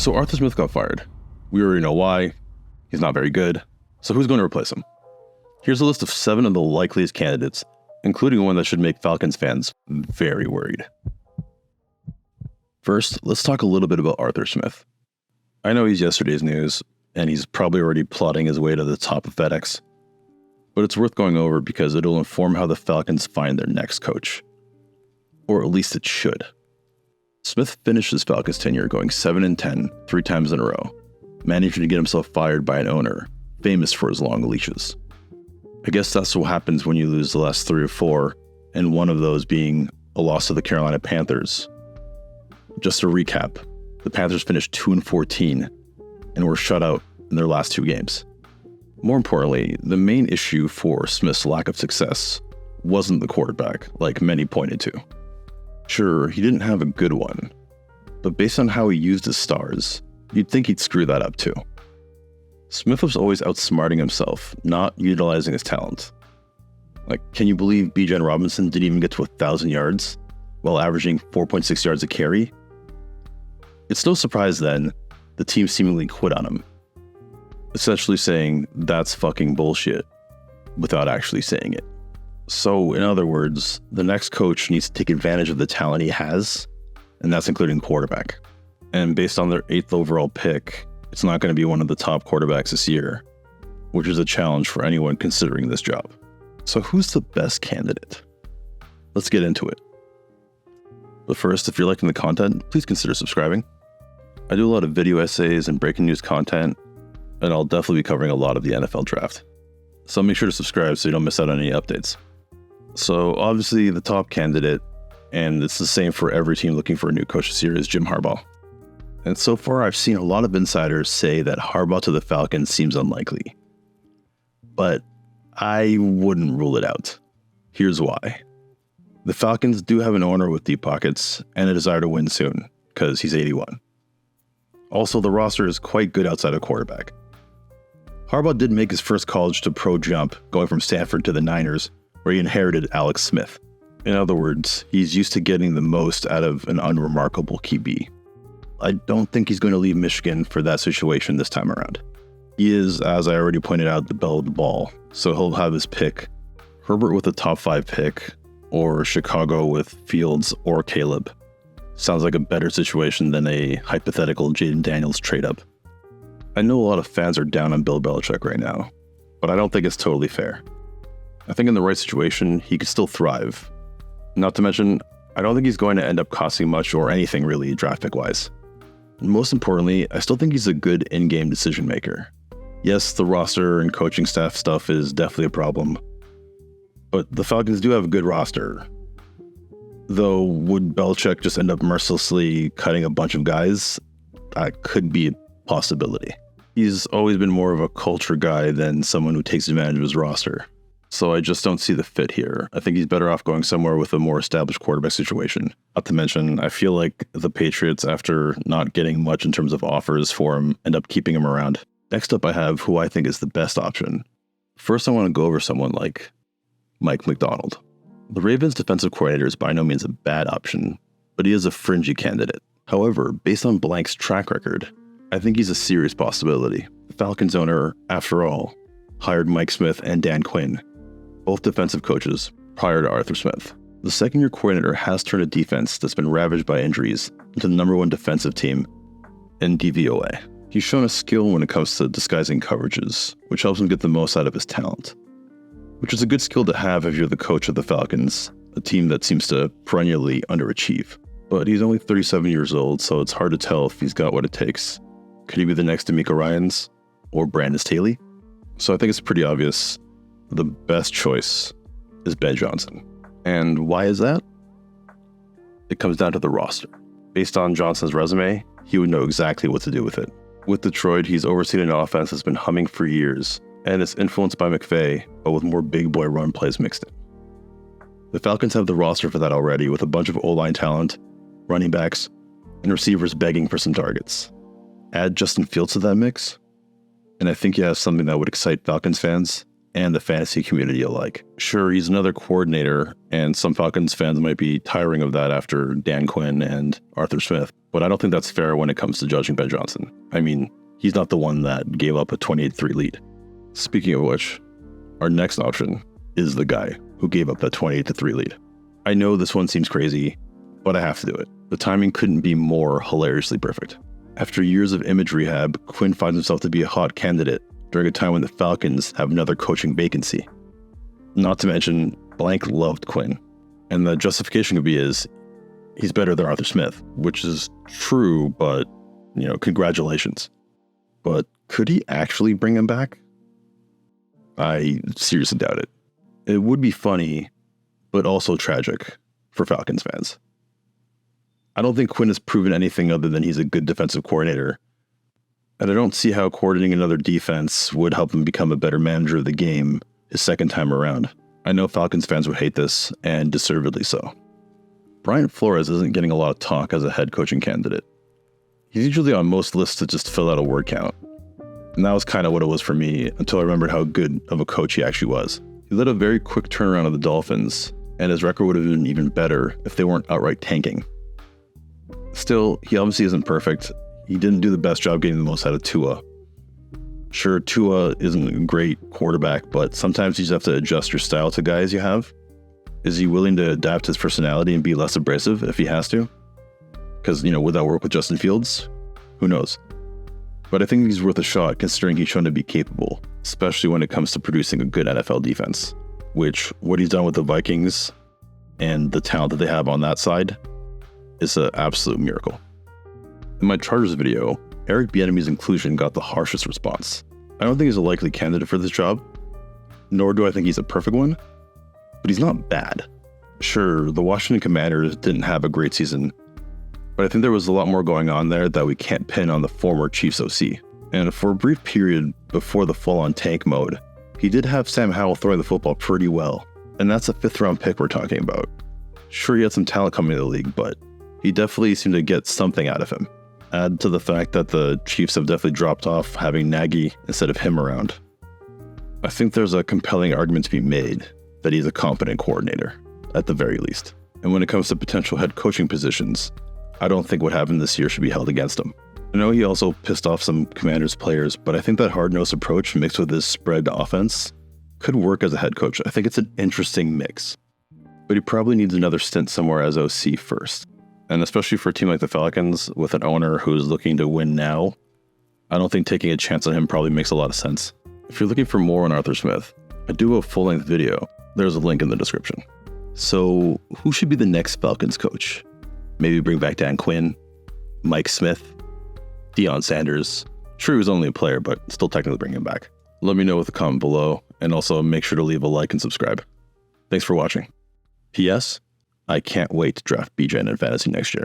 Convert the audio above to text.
So Arthur Smith got fired. We already know why. He's not very good. So who's going to replace him? Here's a list of 7 of the likeliest candidates, including one that should make Falcons fans very worried. First, let's talk a little bit about Arthur Smith. I know he's yesterday's news, and he's probably already plotting his way to the top of FedEx. But it's worth going over because it'll inform how the Falcons find their next coach. Or at least it should. Smith finished his Falcons tenure going 7-10 3 times in a row, managing to get himself fired by an owner famous for his long leashes. I guess that's what happens when you lose the last 3 or 4, and one of those being a loss to the Carolina Panthers. Just to recap, the Panthers finished 2-14 and were shut out in their last 2 games. More importantly, the main issue for Smith's lack of success wasn't the quarterback, like many pointed to. Sure, he didn't have a good one, but based on how he used his stars, you'd think he'd screw that up too. Smith was always outsmarting himself, not utilizing his talent. Like, can you believe Bijan Robinson didn't even get to 1,000 yards while averaging 4.6 yards a carry? It's no surprise then the team seemingly quit on him, essentially saying that's fucking bullshit without actually saying it. So, in other words, the next coach needs to take advantage of the talent he has, and that's including quarterback. And based on their 8th overall pick, it's not going to be one of the top quarterbacks this year, which is a challenge for anyone considering this job. So who's the best candidate? Let's get into it. But first, if you're liking the content, please consider subscribing. I do a lot of video essays and breaking news content, and I'll definitely be covering a lot of the NFL draft. So make sure to subscribe so you don't miss out on any updates. So obviously the top candidate, and it's the same for every team looking for a new coach this year, is Jim Harbaugh. And so far I've seen a lot of insiders say that Harbaugh to the Falcons seems unlikely. But I wouldn't rule it out. Here's why. The Falcons do have an owner with deep pockets and a desire to win soon, because he's 81. Also, the roster is quite good outside of quarterback. Harbaugh did make his first college to pro jump, going from Stanford to the Niners, where he inherited Alex Smith. In other words, he's used to getting the most out of an unremarkable QB. I don't think he's going to leave Michigan for that situation this time around. He is, as I already pointed out, the belle of the ball, so he'll have his pick. Herbert with a top 5 pick, or Chicago with Fields or Caleb. Sounds like a better situation than a hypothetical Jaden Daniels trade-up. I know a lot of fans are down on Bill Belichick right now, but I don't think it's totally fair. I think in the right situation, he could still thrive. Not to mention, I don't think he's going to end up costing much or anything really draft pick-wise. Most importantly, I still think he's a good in-game decision maker. Yes, the roster and coaching staff stuff is definitely a problem, but the Falcons do have a good roster. Though, would Belichick just end up mercilessly cutting a bunch of guys? That could be a possibility. He's always been more of a culture guy than someone who takes advantage of his roster. So I just don't see the fit here. I think he's better off going somewhere with a more established quarterback situation. Not to mention, I feel like the Patriots, after not getting much in terms of offers for him, end up keeping him around. Next up, I have who I think is the best option. First, I want to go over someone like Mike Macdonald. The Ravens' defensive coordinator is by no means a bad option, but he is a fringy candidate. However, based on Blank's track record, I think he's a serious possibility. The Falcons owner, after all, hired Mike Smith and Dan Quinn, both defensive coaches, prior to Arthur Smith. The second-year coordinator has turned a defense that's been ravaged by injuries into the #1 defensive team in DVOA. He's shown a skill when it comes to disguising coverages, which helps him get the most out of his talent. Which is a good skill to have if you're the coach of the Falcons, a team that seems to perennially underachieve. But he's only 37 years old, so it's hard to tell if he's got what it takes. Could he be the next D'Amico Ryans or Brandon Staley? So I think it's pretty obvious the best choice is Ben Johnson. And why is that? It comes down to the roster. Based on Johnson's resume, he would know exactly what to do with it. With Detroit, he's overseen an offense that's been humming for years, and it's influenced by McVay, but with more big boy run plays mixed in. The Falcons have the roster for that already, with a bunch of O-line talent, running backs, and receivers begging for some targets. Add Justin Fields to that mix, and I think you have something that would excite Falcons fans and the fantasy community alike. Sure, he's another coordinator, and some Falcons fans might be tiring of that after Dan Quinn and Arthur Smith, but I don't think that's fair when it comes to judging Ben Johnson. I mean, he's not the one that gave up a 28-3 lead. Speaking of which, our next option is the guy who gave up that 28-3 lead. I know this one seems crazy, but I have to do it. The timing couldn't be more hilariously perfect. After years of image rehab, Quinn finds himself to be a hot candidate during a time when the Falcons have another coaching vacancy. Not to mention, Blank loved Quinn, and the justification could be he's better than Arthur Smith, which is true, but, congratulations. But could he actually bring him back? I seriously doubt it. It would be funny, but also tragic for Falcons fans. I don't think Quinn has proven anything other than he's a good defensive coordinator, and I don't see how coordinating another defense would help him become a better manager of the game his second time around. I know Falcons fans would hate this, and deservedly so. Brian Flores isn't getting a lot of talk as a head coaching candidate. He's usually on most lists to just fill out a word count, and that was kind of what it was for me until I remembered how good of a coach he actually was. He led a very quick turnaround of the Dolphins, and his record would have been even better if they weren't outright tanking. Still, he obviously isn't perfect. He didn't do the best job getting the most out of Tua. Sure, Tua isn't a great quarterback, but sometimes you just have to adjust your style to guys you have. Is he willing to adapt his personality and be less abrasive if he has to? Because, would that work with Justin Fields? Who knows? But I think he's worth a shot considering he's shown to be capable, especially when it comes to producing a good NFL defense, which what he's done with the Vikings and the talent that they have on that side is an absolute miracle. In my Chargers video, Eric Bieniemy's inclusion got the harshest response. I don't think he's a likely candidate for this job, nor do I think he's a perfect one, but he's not bad. Sure, the Washington Commanders didn't have a great season, but I think there was a lot more going on there that we can't pin on the former Chiefs OC. And for a brief period before the full-on tank mode, he did have Sam Howell throwing the football pretty well, and that's a 5th-round pick we're talking about. Sure, he had some talent coming into the league, but he definitely seemed to get something out of him. Add to the fact that the Chiefs have definitely dropped off having Nagy instead of him around. I think there's a compelling argument to be made that he's a competent coordinator, at the very least. And when it comes to potential head coaching positions, I don't think what happened this year should be held against him. I know he also pissed off some Commanders players, but I think that hard-nosed approach mixed with his spread offense could work as a head coach. I think it's an interesting mix. But he probably needs another stint somewhere as OC first. And especially for a team like the Falcons, with an owner who's looking to win now, I don't think taking a chance on him probably makes a lot of sense. If you're looking for more on Arthur Smith, I do a full-length video. There's a link in the description. So, who should be the next Falcons coach? Maybe bring back Dan Quinn, Mike Smith, Deion Sanders. Sure, he was only a player, but still technically bring him back. Let me know with a comment below, and also make sure to leave a like and subscribe. Thanks for watching. P.S. I can't wait to draft BJ in fantasy next year.